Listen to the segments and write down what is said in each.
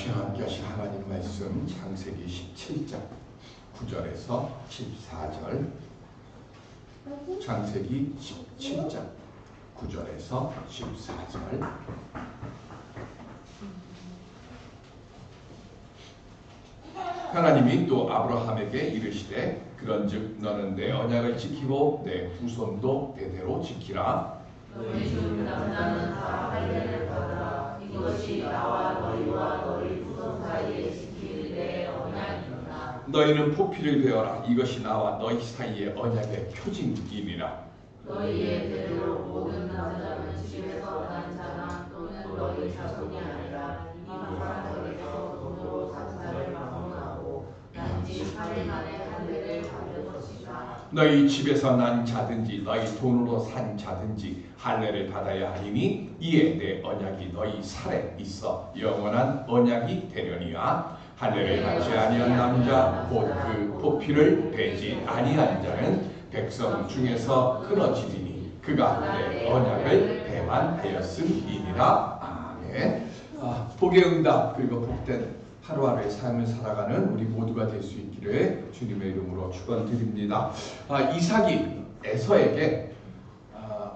아침 함께 하신 하나님 말씀 창세기 17장 9절에서 14절. 창세기 17장 9절에서 14절. 하나님이 또 아브라함에게 이르시되 그런즉 너는 내 언약을 지키고 내 후손도 대대로 지키라. 너희 중 남자는 다 할례를 받으라. 이것이 나와 너희와 너희 후손 사이에 지킬 내 언약이니라. 너희는 포피를 베어라. 이것이 나와 너희 사이의 언약의 표징이니라. 너희의 대대로 모든 남자는 집에서 난 자나 또는 너희 자손이 아니라 이 사람에게서 돈으로 산 자를 막론하고 난지 8일 만에 할례를 받을 것이다. 너희 집에서 난 자든지 너희 돈으로 산 자든지 할례를 받아야 하리니 이에 내 언약이 너희 살에 있어 영원한 언약이 되려니와 할례를 받지 아니한 남자 곧 그 포피를 베지 아니한 자는 백성 중에서 끊어지리니 그가 내 언약을 배반하였음이니라. 아멘. 복의 응답 그리고 복된 하루하루의 삶을 살아가는 우리 모두가 될 수 있기를 주님의 이름으로 축원드립니다. 이삭이 에서에게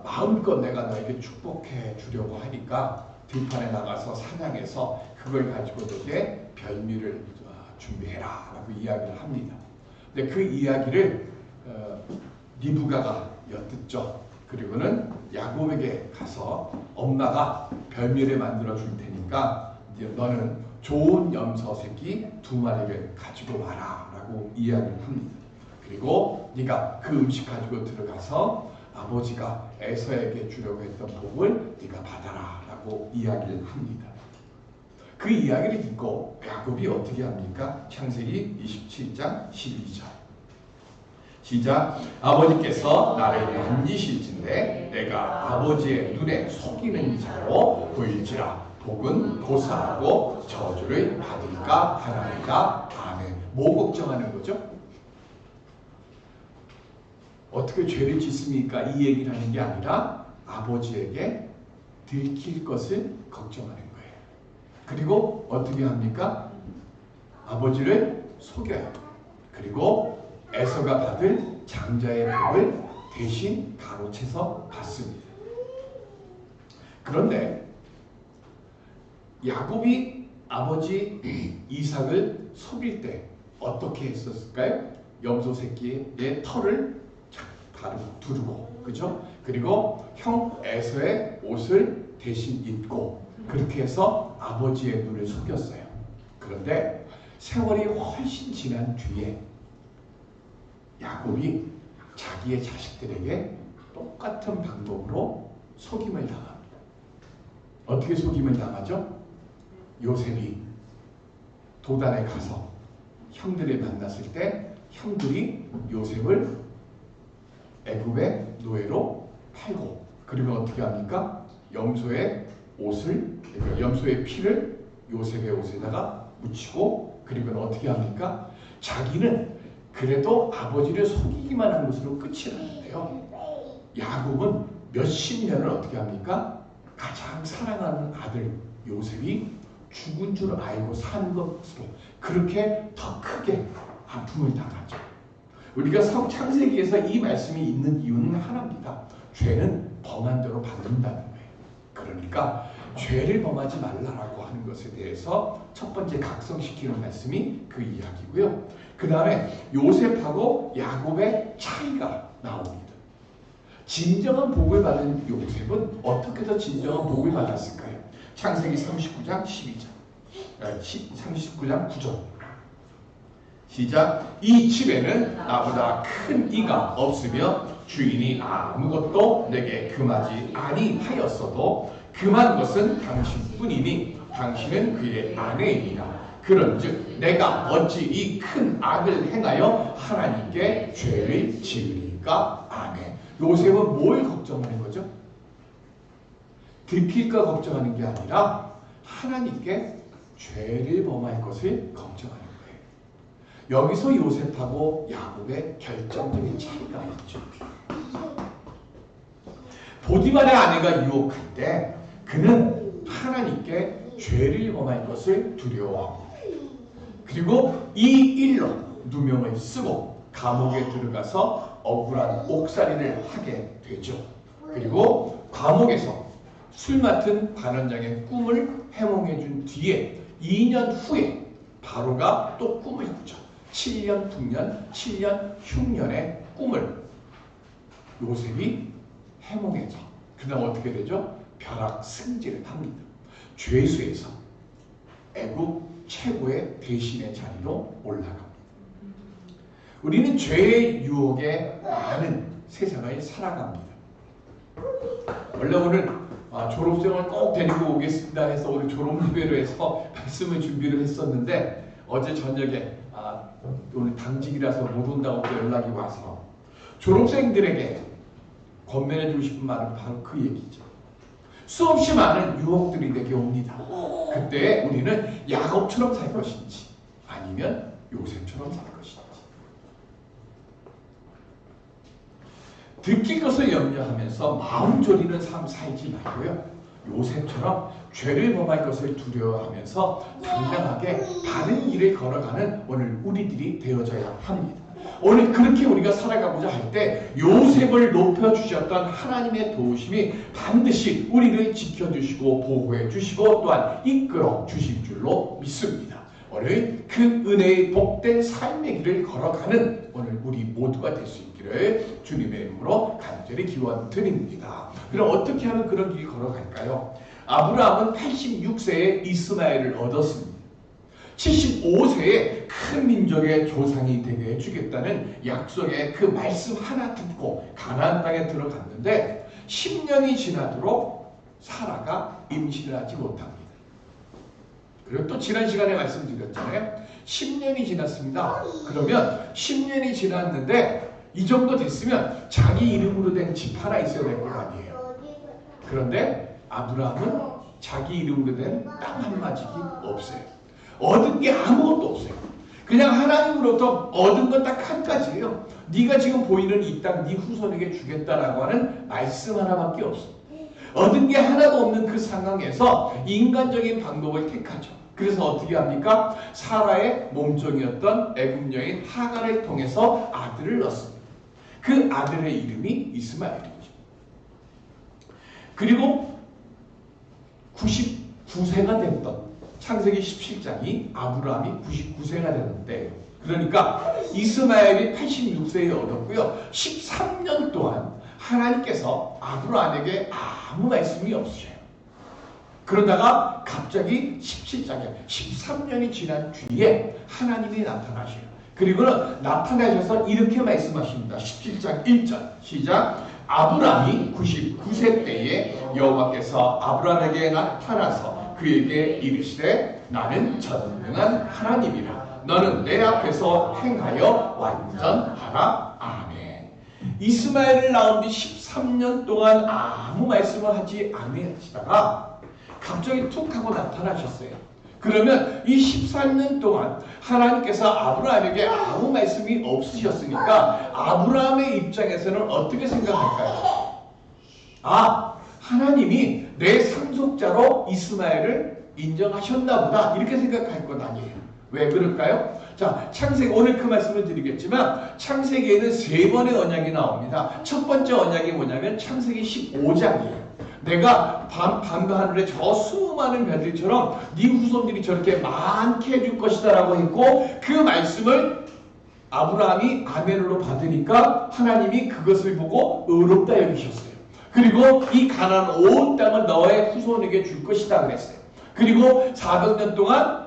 마음껏 내가 너에게 축복해 주려고 하니까 들판에 나가서 사냥해서 그걸 가지고 너에게 별미를 준비해라 라고 이야기를 합니다. 근데 그 이야기를 리브가가 엿듣죠. 그리고는 야곱에게 가서 엄마가 별미를 만들어 줄 테니까 이제 너는 좋은 염소 새끼 2마리를 가지고 와라 라고 이야기를 합니다. 그리고 네가 그 음식 가지고 들어가서 아버지가 에서에게 주려고 했던 복을 네가 받아라 라고 이야기를 합니다. 그 이야기를 듣고 야곱이 어떻게 합니까? 창세기 27장 12절 시작. 아버지께서 나를 만지실진데 내가 아버지의 눈에 속이는 자로 보일지라. 복은 고사하고 저주를 받을까 하나이다. 아멘. 뭐 걱정하는 거죠? 어떻게 죄를 짓습니까? 이 얘기를 하는 게 아니라 아버지에게 들킬 것을 걱정하는 거예요. 그리고 어떻게 합니까? 아버지를 속여요. 그리고 에서가 받을 장자의 복을 대신 가로채서 받습니다. 그런데 야곱이 아버지 이삭을 속일 때 어떻게 했었을까요? 염소 새끼의 털을 가르고 두르고, 그죠? 그리고 형 에서의 옷을 대신 입고 그렇게 해서 아버지의 눈을 속였어요. 그런데 세월이 훨씬 지난 뒤에 야곱이 자기의 자식들에게 똑같은 방법으로 속임을 당합니다. 어떻게 속임을 당하죠? 요셉이 도단에 가서 형들을 만났을 때 형들이 요셉을 애굽의 노예로 팔고, 그리고 어떻게 합니까? 염소의 옷을, 그러니까 염소의 피를 요셉의 옷에다가 묻히고, 그리고 어떻게 합니까? 자기는 그래도 아버지를 속이기만 한 것으로 끝이 나는데요. 야곱은 몇십 년을 어떻게 합니까? 가장 사랑하는 아들 요셉이 죽은 줄 알고 산 것으로 그렇게 더 크게 아픔을 당하죠. 우리가 창세기에서 이 말씀이 있는 이유는 하나입니다. 죄는 범한 대로 받는다는 거예요. 그러니까 죄를 범하지 말라라고 하는 것에 대해서 첫 번째 각성시키는 말씀이 그 이야기고요. 그 다음에 요셉하고 야곱의 차이가 나옵니다. 진정한 복을 받은 요셉은 어떻게 더 진정한 복을 받았을까요? 창세기 39장 12절 39장 9절 시작. 이 집에는 나보다 큰 이가 없으며 주인이 아무것도 내게 금하지 아니하였어도 금한 것은 당신뿐이니 당신은 그의 아내이니라. 그런즉 내가 어찌 이 큰 악을 행하여 하나님께 죄를 지으리까. 아멘. 요셉은 뭘 걱정하는 거죠? 들킬까 걱정하는 게 아니라 하나님께 죄를 범할 것을 걱정하는 거예요. 여기서 요셉하고 야곱의 결정적인 차이가 있죠. 보디발의 아내가 유혹할 때 그는 하나님께 죄를 범할 것을 두려워합니다. 그리고 이 일로 누명을 쓰고 감옥에 들어가서 억울한 옥살이를 하게 되죠. 그리고 감옥에서 술 맡은 반원장의 꿈을 해몽해 준 뒤에 2년 후에 바로가 또 꿈을 꾸죠. 7년 풍년, 7년 흉년의 꿈을 요셉이 해몽해서 그 다음 어떻게 되죠? 벼락 승진을 합니다. 죄수에서 애국 최고의 대신의 자리로 올라갑니다. 우리는 죄의 유혹에 많은 세상을 살아갑니다. 원래 오늘 졸업생을 꼭 데리고 오겠습니다 해서 오늘 졸업예배로 해서 말씀을 준비를 했었는데 어제 저녁에 오늘 당직이라서 못 온다고 또 연락이 와서 졸업생들에게 권면해주고 싶은 말은 바로 그 얘기죠. 수없이 많은 유혹들이 내게 옵니다. 그때 우리는 야곱처럼 살 것인지 아니면 요셉처럼 살 것인지. 듣길 것을 염려하면서 마음 졸이는 삶 살지 말고요. 요셉처럼 죄를 범할 것을 두려워하면서 당당하게 바른 길을 걸어가는 오늘 우리들이 되어져야 합니다. 오늘 그렇게 우리가 살아가고자 할 때 요셉을 높여주셨던 하나님의 도우심이 반드시 우리를 지켜주시고 보호해주시고 또한 이끌어 주실 줄로 믿습니다. 오늘 그 은혜의 복된 삶의 길을 걸어가는 오늘 우리 모두가 될 수 있기를 주님의 이름으로 간절히 기원 드립니다. 그럼 어떻게 하면 그런 길 걸어갈까요? 아브라함은 86세에 이스마엘을 얻었습니다. 75세에 큰 민족의 조상이 되게 해주겠다는 약속의 그 말씀 하나 듣고 가나안 땅에 들어갔는데 10년이 지나도록 사라가 임신을 하지 못합니다. 그리고 또 지난 시간에 말씀드렸잖아요. 10년이 지났습니다. 그러면 10년이 지났는데 이 정도 됐으면 자기 이름으로 된 집 하나 있어야 될 거 아니에요. 그런데 아브라함은 자기 이름으로 된 땅 한 마직이 없어요. 얻은 게 아무것도 없어요. 그냥 하나님으로부터 얻은 건 딱 한 가지예요. 네가 지금 보이는 이 땅 네 후손에게 주겠다라고 하는 말씀 하나밖에 없어. 얻은 게 하나도 없는 그 상황에서 인간적인 방법을 택하죠. 그래서 어떻게 합니까? 사라의 몸종이었던 애굽 여인 하갈을 통해서 아들을 낳습니다. 그 아들의 이름이 이스마엘이죠. 그리고 99세가 됐던 창세기 17장이 아브라함이 99세가 되는데 그러니까 이스마엘이 86세에 얻었고요. 13년 동안 하나님께서 아브라함에게 아무 말씀이 없으셔요. 그러다가 갑자기 17장에 13년이 지난 뒤에 하나님이 나타나셔요. 그리고는 나타나셔서 이렇게 말씀하십니다. 17장 1절 시작. 아브라함이 99세 때에 여호와께서 아브라함에게 나타나서 그에게 이르시되 나는 전능한 하나님이라 너는 내 앞에서 행하여 완전하라. 아멘. 이스마엘을 낳은 뒤 13년 동안 아무 말씀을 하지 아니하시다가 갑자기 툭 하고 나타나셨어요. 그러면 이 13년 동안 하나님께서 아브라함에게 아무 말씀이 없으셨으니까 아브라함의 입장에서는 어떻게 생각할까요? 하나님이 내 상속자로 이스마엘을 인정하셨나 보다 이렇게 생각할 것 아니에요. 왜 그럴까요? 자, 창세기 오늘 그 말씀을 드리겠지만 창세기에는 3번의 언약이 나옵니다. 첫 번째 언약이 뭐냐면 창세기 15장이에요. 내가 밤과 하늘에 저 수많은 별들처럼 네 후손들이 저렇게 많게 해줄 것이다 라고 했고 그 말씀을 아브라함이 아멘으로 받으니까 하나님이 그것을 보고 의롭다 여기셨어요. 그리고 이 가나안 온 땅은 너의 후손에게 줄 것이다 그랬어요. 그리고 400년 동안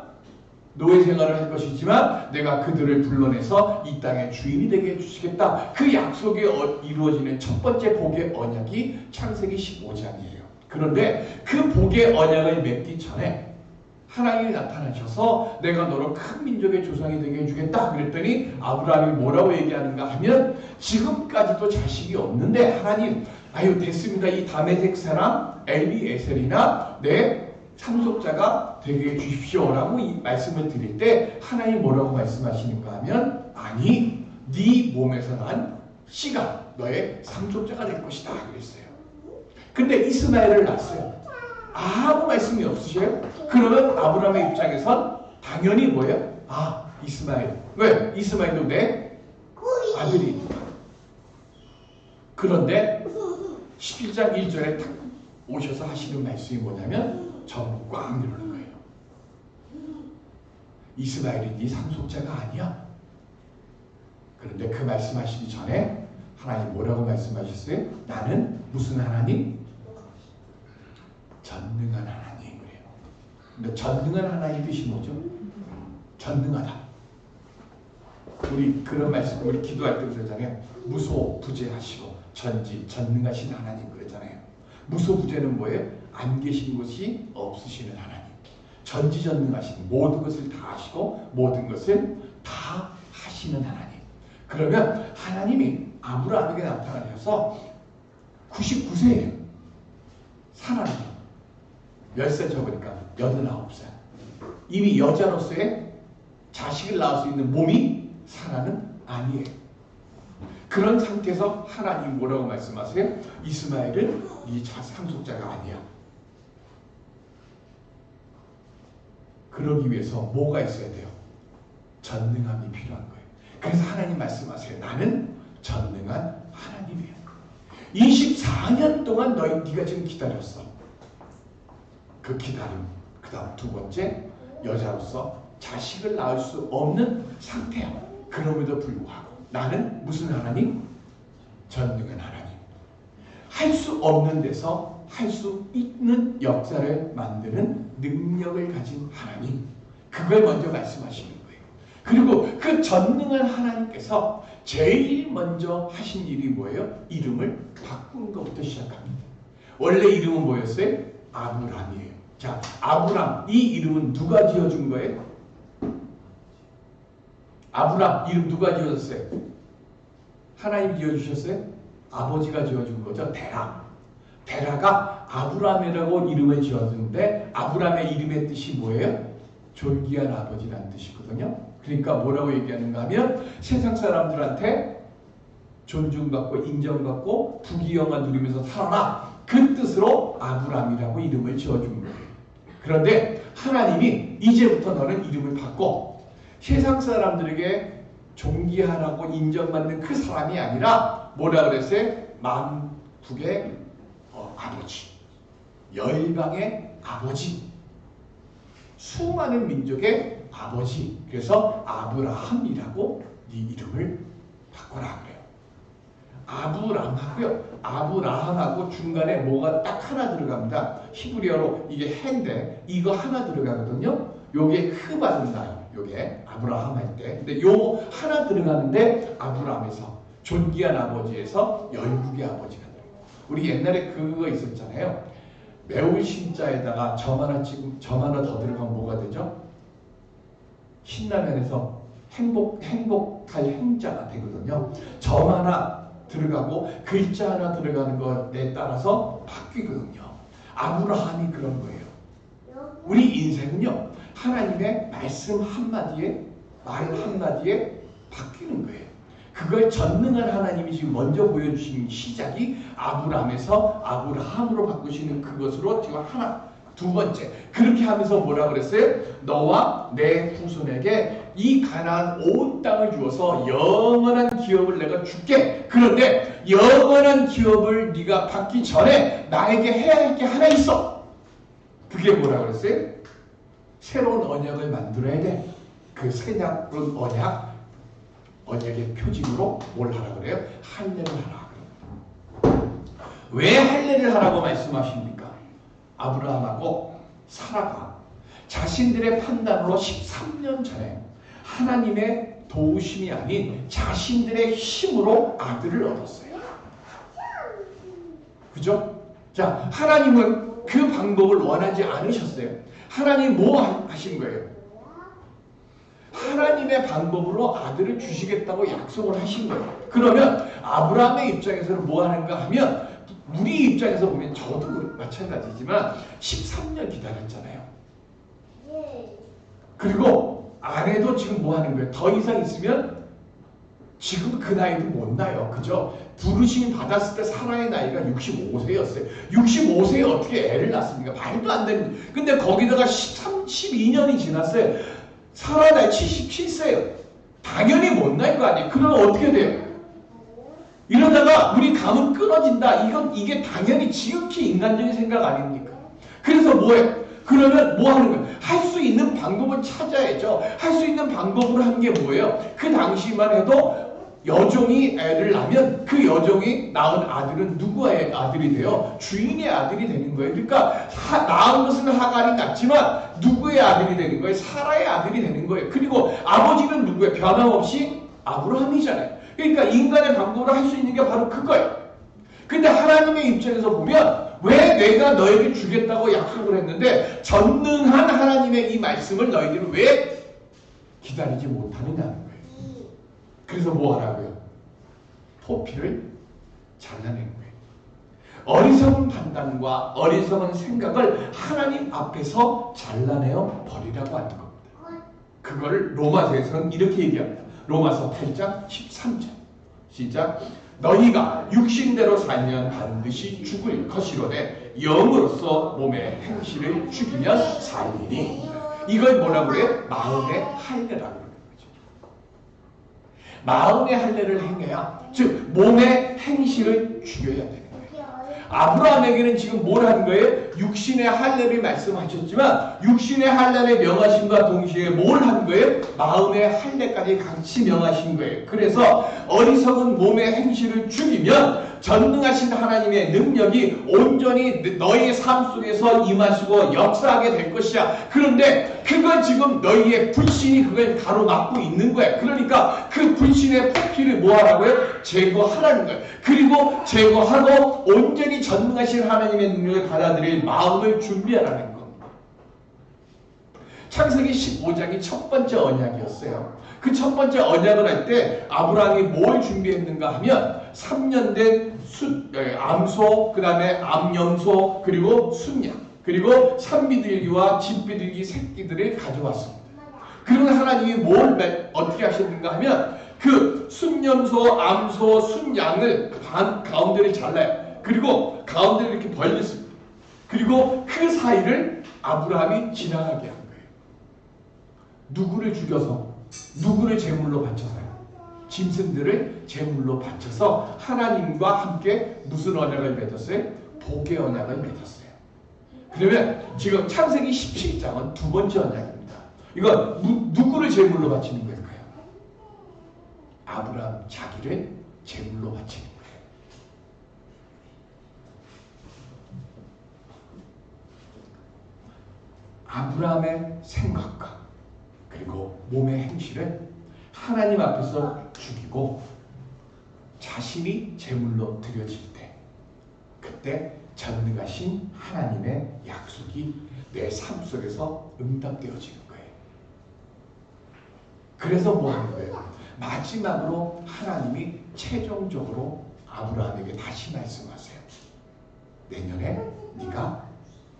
노예 생활을 할 것이지만 내가 그들을 불러내서 이 땅의 주인이 되게 해주시겠다. 그 약속이 이루어지는 첫 번째 복의 언약이 창세기 15장이에요. 그런데 그 복의 언약을 맺기 전에 하나님이 나타나셔서 내가 너로 큰 민족의 조상이 되게 해주겠다 그랬더니 아브라함이 뭐라고 얘기하는가 하면 지금까지도 자식이 없는데 하나님 아유 됐습니다. 이 다메섹 사람 엘비에셀이나 내 참속자가 되게 해주십시오라고 이 말씀을 드릴 때 하나님 뭐라고 말씀하시는가 하면 아니 네 몸에서 난 씨가 너의 참속자가 될 것이다 그랬어요. 근데 이스마엘을 낳았어요. 아무 말씀이 없으셔요? 그러면 아브라함의 입장에선 당연히 뭐예요? 아, 이스마엘. 왜? 이스마엘도 내 아들이니까. 그런데 11장 1절에 딱 오셔서 하시는 말씀이 뭐냐면 전부 꽉 누르는 거예요. 이스마엘이 네 상속자가 아니야. 그런데 그 말씀하시기 전에 하나님 뭐라고 말씀하셨어요? 나는 무슨 하나님? 전능한 하나님. 그래요. 근데 전능한 하나님 뜻이 뭐죠? 전능하다. 우리 그런 말씀 우리 기도할 때 그러잖아요. 무소부재하시고 전능하신 하나님 그러잖아요. 무소부재는 뭐예요? 안 계신 곳이 없으시는 하나님. 전지전능하신 모든 것을 다 하시고 모든 것을 다 하시는 하나님. 그러면 하나님이 아브라함에게 나타나셔서 99세예요. 사라는 몇 살 적으니까 89살. 이미 여자로서의 자식을 낳을 수 있는 몸이 사라는 아니에요. 그런 상태에서 하나님 뭐라고 말씀하세요? 이스마엘은 네 상속자가 아니야. 그러기 위해서 뭐가 있어야 돼요? 전능함이 필요한 거예요. 그래서 하나님 말씀하세요. 나는 전능한 하나님이야. 24년 동안 네가 지금 기다렸어. 그 기다림. 그 다음 두 번째, 여자로서 자식을 낳을 수 없는 상태야. 그럼에도 불구하고 나는 무슨 하나님? 전능한 하나님. 할 수 없는 데서 할 수 있는 역사를 만드는 능력을 가진 하나님. 그걸 먼저 말씀하시는 거예요. 그리고 그 전능한 하나님께서 제일 먼저 하신 일이 뭐예요? 이름을 바꾸는 것부터 시작합니다. 원래 이름은 뭐였어요? 아브람이에요. 자, 아브람, 이 이름은 누가 지어준 거예요? 아브람 이름 누가 지어줬어요? 하나님 지어주셨어요? 아버지가 지어준 거죠. 데라가 아브람이라고 이름을 지어주는데 아브람의 이름의 뜻이 뭐예요? 존귀한 아버지라는 뜻이거든요. 그러니까 뭐라고 얘기하는가 하면 세상 사람들한테 존중받고 인정받고 부귀영화 누리면서 살아라. 그 뜻으로 아브람이라고 이름을 지어준 거예요. 그런데 하나님이 이제부터 너는 이름을 바꿔. 세상 사람들에게 존귀하라고 인정받는 그 사람이 아니라 뭐라 그랬어요? 만국의 아버지, 열방의 아버지, 수많은 민족의 아버지. 그래서 아브라함이라고 네 이름을 바꿔라 그래요. 아브람하고요. 아브라함하고 중간에 뭐가 딱 하나 들어갑니다. 히브리어로 이게 해인데 이거 하나 들어가거든요. 요게 흐 발음나요. 요게 아브라함 할 때. 근데 요 하나 들어가는데 아브라함에서 존귀한 아버지에서 열국의 아버지가 돼요. 우리 옛날에 그거 있었잖아요. 매울 신자에다가 점 하나 더 들어가면 뭐가 되죠? 신라면에서 행복할 행자가 되거든요. 점 하나 들어가고 글자 하나 들어가는 것에 따라서 바뀌거든요. 아브라함이 그런 거예요. 우리 인생은요. 하나님의 말씀 한마디에 말 한마디에 바뀌는 거예요. 그걸 전능한 하나님이 지금 먼저 보여주신 시작이 아브라함에서 아브라함으로 바꾸시는 그것으로 지금 하나. 두 번째, 그렇게 하면서 뭐라 그랬어요? 너와 내 후손에게 이 가나안 온 땅을 주어서 영원한 기업을 내가 줄게. 그런데 영원한 기업을 네가 받기 전에 나에게 해야 할 게 하나 있어. 그게 뭐라 그랬어요? 새로운 언약을 만들어야 돼. 그 새로운 언약의 표징으로 뭘 하라 그래요? 할례를 하라 그래요. 왜 할례를 하라고 말씀하십니까? 아브라함하고 사라가 자신들의 판단으로 13년 전에 하나님의 도우심이 아닌 자신들의 힘으로 아들을 얻었어요. 그죠? 자, 하나님은 그 방법을 원하지 않으셨어요. 하나님 뭐 하신 거예요? 하나님의 방법으로 아들을 주시겠다고 약속을 하신 거예요. 그러면 아브라함의 입장에서는 뭐 하는가 하면 우리 입장에서 보면 저도 마찬가지지만 13년 기다렸잖아요. 그리고 아내도 지금 뭐 하는 거예요? 더 이상 있으면 지금 그 나이도 못 나요. 그죠? 부르심 받았을 때 사라의 나이가 65세였어요. 65세에 어떻게 애를 낳습니까? 말도 안 되는. 근데 거기다가 12년이 지났어요. 사라 나이 77세예요. 당연히 못 나이 거 아니에요. 그러면 어떻게 돼요? 이러다가 우리 감은 끊어진다. 이게 당연히 지극히 인간적인 생각 아닙니까? 그래서 뭐예요? 그러면 뭐 하는 거예요? 할 수 있는 방법을 찾아야죠. 할 수 있는 방법으로 한 게 뭐예요? 그 당시만 해도 여종이 애를 낳으면 그 여종이 낳은 아들은 누구의 아들이 돼요? 주인의 아들이 되는 거예요. 그러니까 낳은 것은 하갈이 낳지만 누구의 아들이 되는 거예요? 사라의 아들이 되는 거예요. 그리고 아버지는 누구예요? 변함없이 아브라함이잖아요. 그러니까 인간의 방법으로 할 수 있는 게 바로 그거예요. 근데 하나님의 입장에서 보면 왜 내가 너에게 주겠다고 약속을 했는데 전능한 하나님의 이 말씀을 너희들은 왜 기다리지 못하느냐는 거예요. 그래서 뭐 하라고요? 포피를 잘라낸 거예요. 어리석은 판단과 어리석은 생각을 하나님 앞에서 잘라내어 버리라고 하는 겁니다. 그거를 로마서에서는 이렇게 얘기합니다. 로마서 8장 13절 시작. 너희가 육신대로 살면 반드시 죽을 것이로되 영으로서 몸의 행실을 죽이면 살리니. 이걸 뭐라고 그래요? 마음의 할례라고 그래요. 마음의 할례를 행해야, 즉 몸의 행실을 죽여야 되는 거예요. 아브라함에게는 지금 뭘 한 거예요? 육신의 할례를 말씀하셨지만 육신의 할례를 명하심과 동시에 뭘 한 거예요? 마음의 할례까지 같이 명하신 거예요. 그래서 어리석은 몸의 행실을 죽이면 전능하신 하나님의 능력이 온전히 너희의 삶 속에서 임하시고 역사하게 될 것이야. 그런데 그건 지금 너희의 불신이 그걸 가로막고 있는 거야. 그러니까 그 불신의 포기를 뭐 하라고요? 제거하라는 거예요. 그리고 제거하고 온전히 전능하신 하나님의 능력을 받아들일 마음을 준비하라는 겁니다. 창세기 15장이 첫 번째 언약이었어요. 그 첫 번째 언약을 할 때 아브라함이 뭘 준비했는가 하면 3년 된 암소, 그 다음에 암염소, 그리고 순양, 그리고 산비둘기와 집비둘기 새끼들을 가져왔습니다. 그러면 하나님이 뭘 어떻게 하셨는가 하면 그 순염소, 암소, 순양을 가운데를 잘라요. 그리고 가운데를 이렇게 벌렸습니다. 그리고 그 사이를 아브라함이 지나가게 한 거예요. 누구를 죽여서, 누구를 제물로 바쳐서요? 짐승들을 제물로 바쳐서 하나님과 함께 무슨 언약을 맺었어요? 복의 언약을 맺었어요. 그러면 지금 창세기 17장은 두 번째 언약입니다. 이건 누구를 제물로 바치는 걸까요? 아브라함 자기를 제물로 바치는 거예요. 아브라함의 생각과 그리고 몸의 행실을 하나님 앞에서 죽이고 자신이 제물로 드려질 때, 그때 전능하신 하나님의 약속이 내 삶 속에서 응답되어지는 거예요. 그래서 뭐 하는 거예요? 마지막으로 하나님이 최종적으로 아브라함에게 다시 말씀하세요. 내년에 네가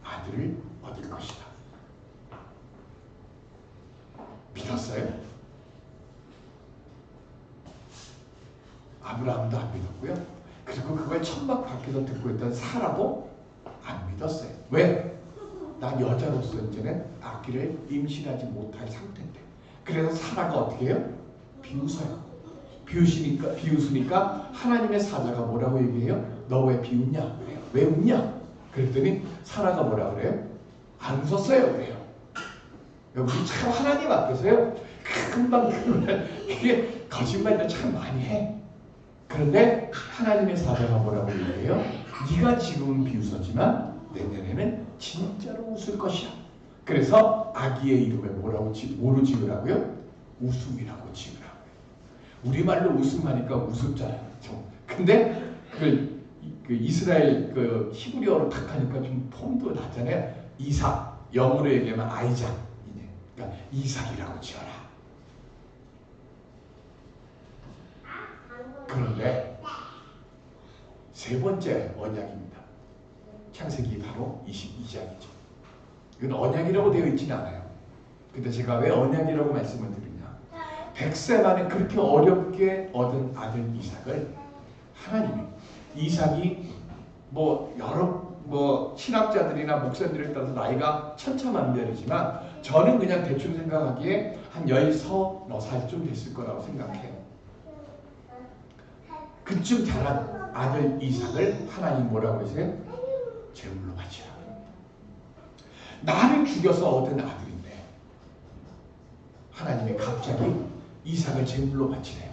아들을 얻을 것이다. 믿었어요? 아브라함도 안 믿었고요. 그리고 그걸 천막 밖에서 듣고 있던 사라도 안 믿었어요. 왜? 난 여자로서 이제는 아기를 임신하지 못할 상태인데. 그래서 사라가 어떻게 해요? 비웃어요. 비웃으니까 하나님의 사자가 뭐라고 얘기해요? 너 왜 비웃냐? 그래요. 왜 웃냐? 그랬더니 사라가 뭐라 그래요? 안 웃었어요. 그래요. 우리 참 하나님 앞에서요, 금방 이게 거짓말도 참 많이 해. 그런데 하나님의 사자가 뭐라고 얘기해요? 네가 지금은 비웃었지만 내년에는 진짜로 웃을 것이야. 그래서 아기의 이름을 뭐로 지으라고요? 웃음이라고 지으라고요. 우리말로 웃음하니까 우습잖아요. 근데 그 이스라엘 그 히브리어로 탁 하니까 좀 폼도 나잖아요. 이삭, 영어로 얘기하면 아이작. 그러니까 이삭이라고 지어라. 그런데 세 번째 언약입니다. 창세기 바로 22장이죠. 이건 언약이라고 되어 있지는 않아요. 근데 제가 왜 언약이라고 말씀을 드리냐? 100세 만에 그렇게 어렵게 얻은 아들 이삭을 하나님이, 이삭이 여러 신학자들이나 목사들에 따라서 나이가 천차만별이지만 저는 그냥 대충 생각하기에 한 10살 됐을 거라고 생각해요. 그쯤 자란 아들 이삭을 하나님 뭐라고 하세요? 제물로 바치라. 나를 죽여서 얻은 아들인데 하나님이 갑자기 이삭을 제물로 바치래요.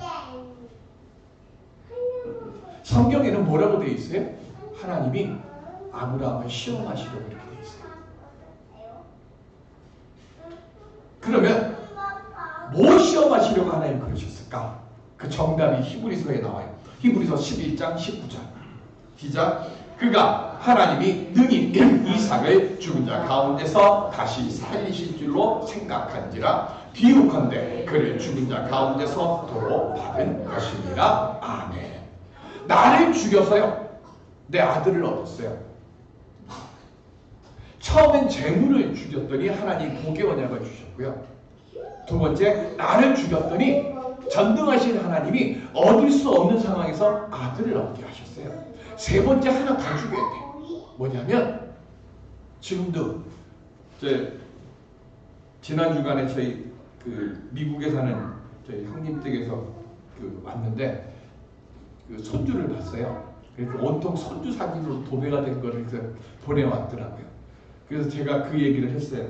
성경에는 뭐라고 되어 있어요? 하나님이 아브라함을 시험하시려고 이렇게 되어 있어요. 그러면 뭘 시험하시려고 하나님 그러셨을까? 그 정답이 히브리서에 나와요. 히브리서 11장 19절. 시작. 그가 하나님이 능히 이삭을 죽은 자 가운데서 다시 살리실 줄로 생각한지라 비유컨대 그를 죽은 자 가운데서 도로 받은 것이니라. 아멘. 나를 죽여서요 내 아들을 얻었어요. 처음엔 재물을 죽였더니 하나님 복의 언약을 주셨고요. 두 번째, 나를 죽였더니 전능하신 하나님이 얻을 수 없는 상황에서 아들을 얻게 하셨어요. 세 번째, 하나 더 죽여야 돼요. 뭐냐면 지금도 지난 주간에 저희 미국에 사는 저희 형님 댁에서 왔는데 손주를 봤어요. 그래서 온통 손주 사진으로 도배가 된 거를 보내왔더라고요. 그래서 제가 그 얘기를 했어요.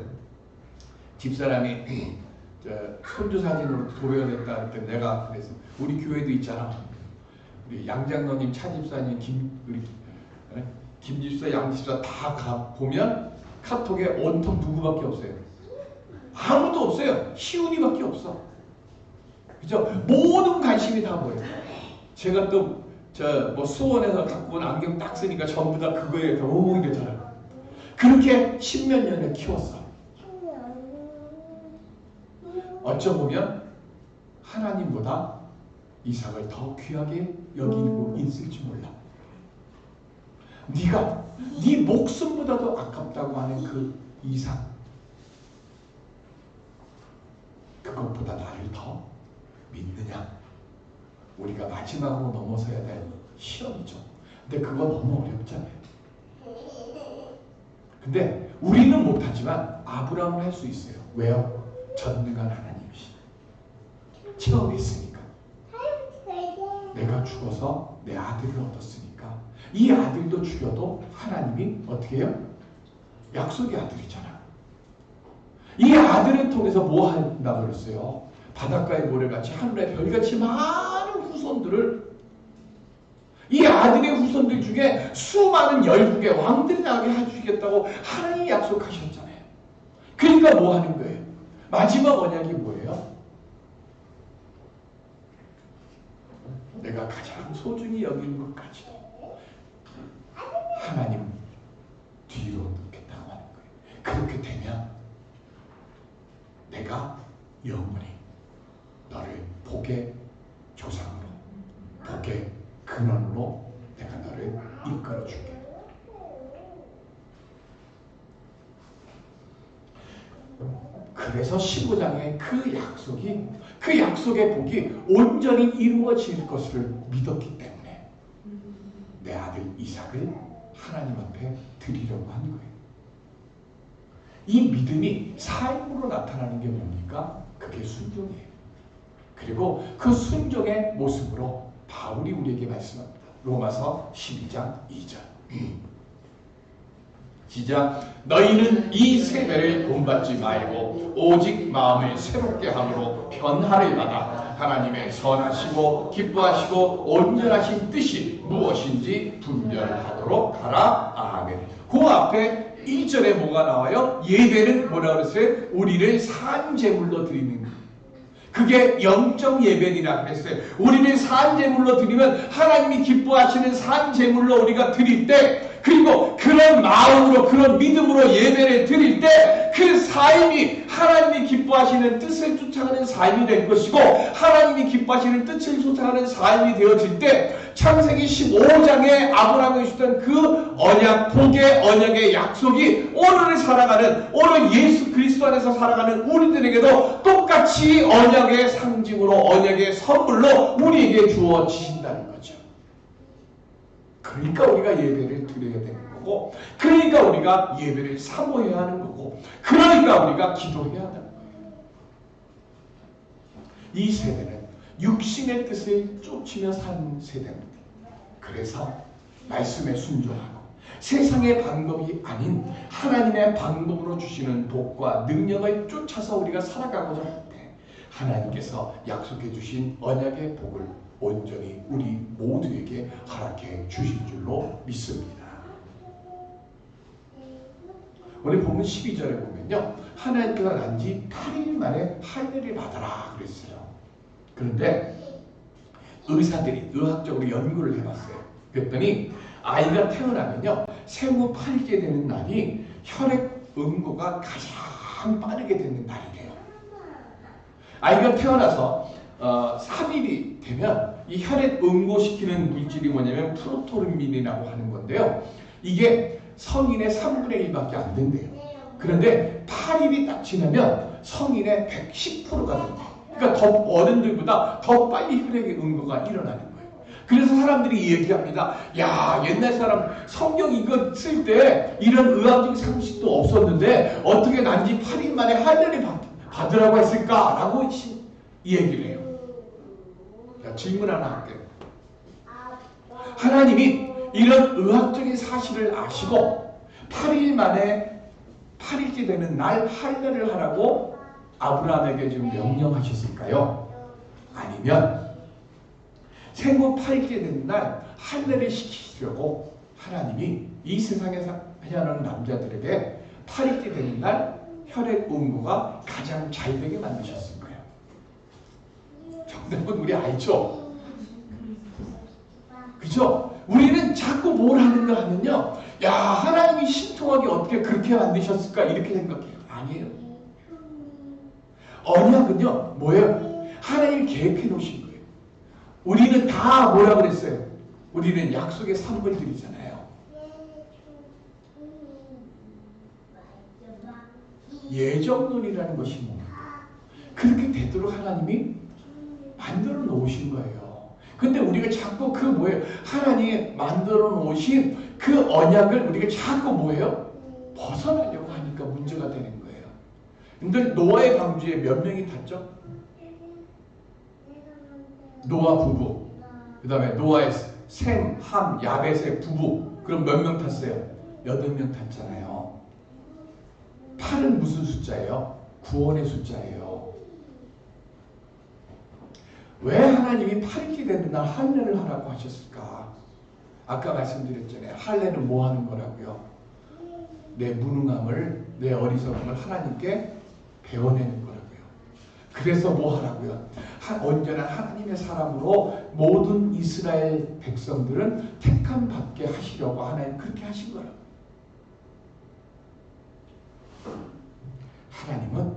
집사람이 손주 사진으로 도배가 됐다 할 때 내가 그래서 우리 교회도 있잖아. 우리 양장로님, 차집사님, 김집사, 양집사 다 보면 카톡에 온통 누구밖에 없어요. 아무도 없어요. 시훈이밖에 없어. 그죠? 모든 관심이 다 뭐예요? 제가 또 수원에서 갖고 온 안경 딱 쓰니까 전부 다 그거에 너무 이러잖아요. 그렇게 10몇 년을 키웠어. 어쩌보면 하나님보다 이삭을 더 귀하게 여기고 있을지 몰라. 네가 네 목숨보다도 아깝다고 하는 그 이삭, 그것보다 나를 더 믿느냐? 우리가 마지막으로 넘어서야 될 시험이죠. 근데 그거 너무 어렵잖아요. 근데 우리는 못하지만 아브라함은 할 수 있어요. 왜요? 전능한 하나님이시다. 체험했으니까. 내가 죽어서 내 아들을 얻었으니까 이 아들도 죽여도 하나님이 어떻게 해요? 약속의 아들이잖아. 이 아들을 통해서 뭐 한다고 그랬어요? 바닷가의 모래같이 하늘의 별같이 많은 후손들을, 이 아들의 후손들 중에 수많은 열국의 왕들이 나게 해주시겠다고 하나님이 약속하셨잖아요. 그러니까 뭐 하는 거예요? 마지막 언약이 뭐예요? 내가 가장 소중히 여기는 것까지도 하나님 뒤로 놓겠다고 하는 거예요. 그렇게 되면 내가 영원히 너를 복의 조상으로, 복의 근원으로 내가 너를 이끌어줄게. 그래서 15장의 그 약속의 복이 온전히 이루어질 것을 믿었기 때문에 내 아들 이삭을 하나님 앞에 드리려고 한 거예요. 이 믿음이 삶으로 나타나는 게 뭡니까? 그게 순종이에요. 그리고 그 순종의 모습으로 바울이 우리에게 말씀합니다. 로마서 12장 2절. 시작. 너희는 이 세대를 본받지 말고 오직 마음을 새롭게 함으로 변화를 받아 하나님의 선하시고 기뻐하시고 온전하신 뜻이 무엇인지 분별하도록 하라. 아멘. 그 앞에 1절에 뭐가 나와요? 예배는 뭐라 그랬어요? 우리를 산제물로 드리는, 그게 영적 예배니라 그랬어요. 우리를 산제물로 드리면 하나님이 기뻐하시는 산제물로 우리가 드릴 때 그리고 그런 마음으로 그런 믿음으로 예배를 드릴 때 그 삶이 하나님이 기뻐하시는 뜻을 쫓아가는 삶이 될 것이고 하나님이 기뻐하시는 뜻을 쫓아가는 삶이 되어질 때 창세기 15장에 아브라함이 주던 그 언약, 복의 언약의 약속이 오늘을 살아가는 오늘 예수 그리스도 안에서 살아가는 우리들에게도 똑같이 언약의 상징으로 언약의 선물로 우리에게 주어지신다는 거죠. 그러니까 우리가 예배를 드려야 되는 거고, 그러니까 우리가 예배를 사모해야 하는 거고, 그러니까 우리가 기도해야 하는 거예요. 이 세대는 육신의 뜻을 쫓으며 산 세대입니다. 그래서 말씀에 순종하고 세상의 방법이 아닌 하나님의 방법으로 주시는 복과 능력을 쫓아서 우리가 살아가고자 할 때 하나님께서 약속해 주신 언약의 복을 온전히 우리 모두에게 허락해 주실 줄로 믿습니다. 오늘 본문 12절에 보면요, 하나님께서 난 지 8일 만에 할례를 받아라 그랬어요. 그런데 의사들이 의학적으로 연구를 해봤어요. 그랬더니 아이가 태어나면요, 생후 8일째 되는 날이 혈액 응고가 가장 빠르게 되는 날이래요. 아이가 태어나서 3일이 되면 이 혈액 응고시키는 물질이 뭐냐면 프로토르민이라고 하는 건데요. 이게 성인의 3분의 1밖에 안 된대요. 그런데 8일이 딱 지나면 성인의 110%가 된대요. 그러니까 더 어른들보다 더 빨리 혈액의 응고가 일어나는 거예요. 그래서 사람들이 얘기합니다. 야, 옛날 사람 성경 이거 쓸 때 이런 의학적 상식도 없었는데 어떻게 난지 8일 만에 할례를 받으라고 했을까라고 이 얘기를 해요. 자, 질문 하나 할게요. 하나님이 이런 의학적인 사실을 아시고 8일 만에 8일째 되는 날 할례를 하라고 아브라함에게 지금 명령하셨을까요? 아니면 생후 8일째 되는 날 할례를 시키려고 하나님이 이 세상에 사는 남자들에게 8일째 되는 날 혈액 응고가 가장 잘 되게 만드셨을 거예요. 정답은 우리 알죠? 그죠? 우리는 자꾸 뭘 하는가 하면요, 야, 하나님이 신통하게 어떻게 그렇게 만드셨을까 이렇게 생각해요. 아니에요. 언약은요 뭐예요? 하나님이 계획해 놓으신 거예요. 우리는 다 뭐라 그랬어요? 우리는 약속의 선물들이잖아요. 예정론이라는 것이 뭡니까? 그렇게 되도록 하나님이 만들어 놓으신 거예요. 근데 우리가 자꾸 그 뭐예요? 하나님이 만들어 놓으신 그 언약을 우리가 자꾸 뭐예요? 벗어나려고 하니까 문제가 되는 거예요. 근데 노아의 방주에 몇 명이 탔죠? 노아 부부, 그 다음에 노아의 셈, 함, 야벳의 부부, 그럼 몇 명 탔어요? 8명 탔잖아요. 8은 무슨 숫자예요? 구원의 숫자예요. 왜 하나님이 8일째 되는 날 할례를 하라고 하셨을까? 아까 말씀드렸잖아요. 할례는 뭐 하는 거라고요? 내 무능함을, 내 어리석음을 하나님께 배워내는 거라고요. 그래서 뭐 하라고요? 온전한 하나님의 사람으로 모든 이스라엘 백성들은 택함 받게 하시려고 하나님 그렇게 하신 거라고. 하나님은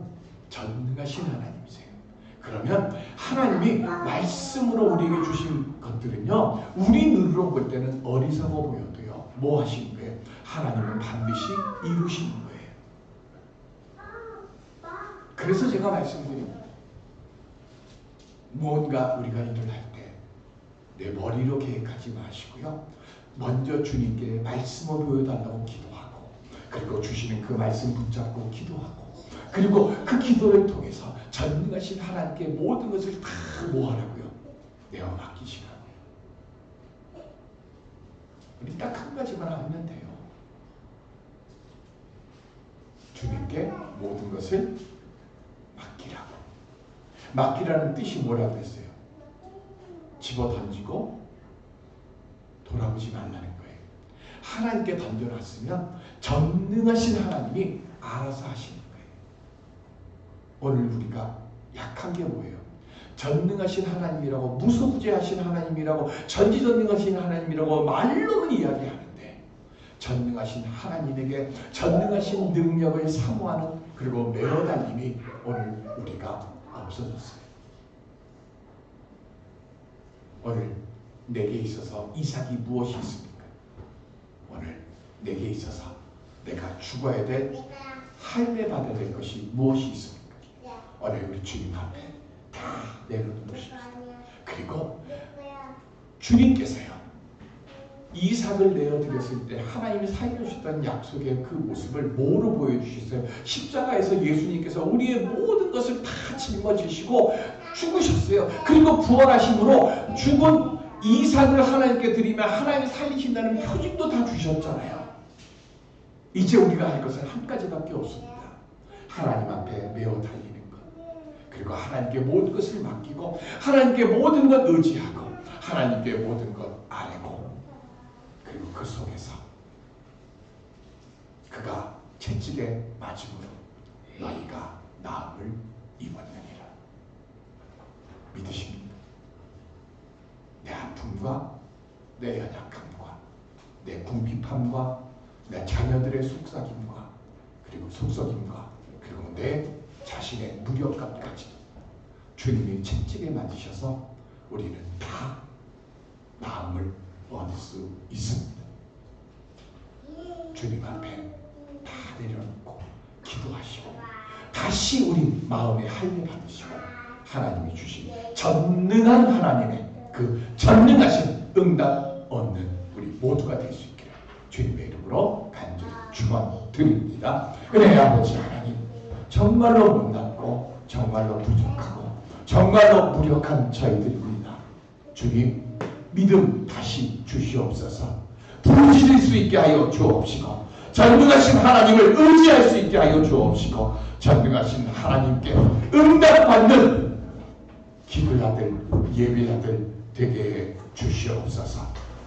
전능하신 하나님이세요. 그러면 하나님이 말씀으로 우리에게 주신 것들은요, 우리 눈으로 볼 때는 어리석어 보여도요, 뭐 하신 거예요? 하나님은 반드시 이루시는 거예요. 그래서 제가 말씀드립니다. 무언가 우리가 일을 할 때 내 머리로 계획하지 마시고요, 먼저 주님께 말씀을 보여달라고 기도하고, 그리고 주시는 그 말씀 붙잡고 기도하고, 그리고 그 기도를 통해서 전능하신 하나님께 모든 것을 다 뭐하라고요? 내어 맡기시라고요. 우리 딱 한 가지만 하면 돼요. 주님께 모든 것을 맡기라고. 맡기라는 뜻이 뭐라고 했어요? 집어 던지고 돌아오지 말라는 거예요. 하나님께 던져놨으면 전능하신 하나님이 알아서 하시는 거예요. 오늘 우리가 약한 게 뭐예요? 전능하신 하나님이라고, 무소부재하신 하나님이라고, 전지전능하신 하나님이라고 말로는 이야기하는데 전능하신 하나님에게 전능하신 능력을 사모하는 그리고 매어 달림이 오늘 우리가 없어졌어요. 오늘 내게 있어서 이삭이 무엇이 있습니까? 오늘 내게 있어서 내가 죽어야 될 할례 받아야 될 것이 무엇이 있습니까? 오늘 우리 주님 앞에 다 내려놓으십시오. 그리고 주님께서요 이삭을 내어드렸을 때 하나님이 살려주셨다는 약속의 그 모습을 뭐로 보여주셨어요? 십자가에서 예수님께서 우리의 모든 것을 다 짊어지시고 죽으셨어요. 그리고 부활하심으로 죽은 이삭을 하나님께 드리면 하나님이 살리신다는 표징도 다 주셨잖아요. 이제 우리가 할 것은 한 가지밖에 없습니다. 하나님 앞에 매어 달리는 것, 그리고 하나님께 모든 것을 맡기고 하나님께 모든 것 의지하고 하나님께 모든 것 아뢰고, 그리고 그 속에서 그가 채찍에 맞음으로 너희가 나음을 입었느니라. 믿으십니까? 내 아픔과 내 연약함과 내 궁핍함과 내 자녀들의 속삭임과 그리고 속썩임과 그리고 내 자신의 무력감까지도 주님이 채찍에 맞으셔서 우리는 다 나음을 얻을 수 있습니다. 주님 앞에 다 내려놓고 기도하시고 다시 우리 마음에 할례 받으시고 하나님이 주신 전능한 하나님의 그 전능하신 응답 얻는 우리 모두가 될 수 있기를 주님의 이름으로 간절히 축원드립니다. 은혜의 아버지 하나님, 정말로 못났고 정말로 부족하고 정말로 무력한 저희들입니다. 주님, 믿음 다시 주시옵소서. 부르짖을 수 있게 하여 주옵시고 전능하신 하나님을 의지할 수 있게 하여 주옵시고 전능하신 하나님께 응답받는 기도자들, 예배자들 되게 해 주시옵소서.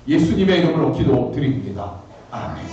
예수님의 이름으로 기도드립니다. 아멘.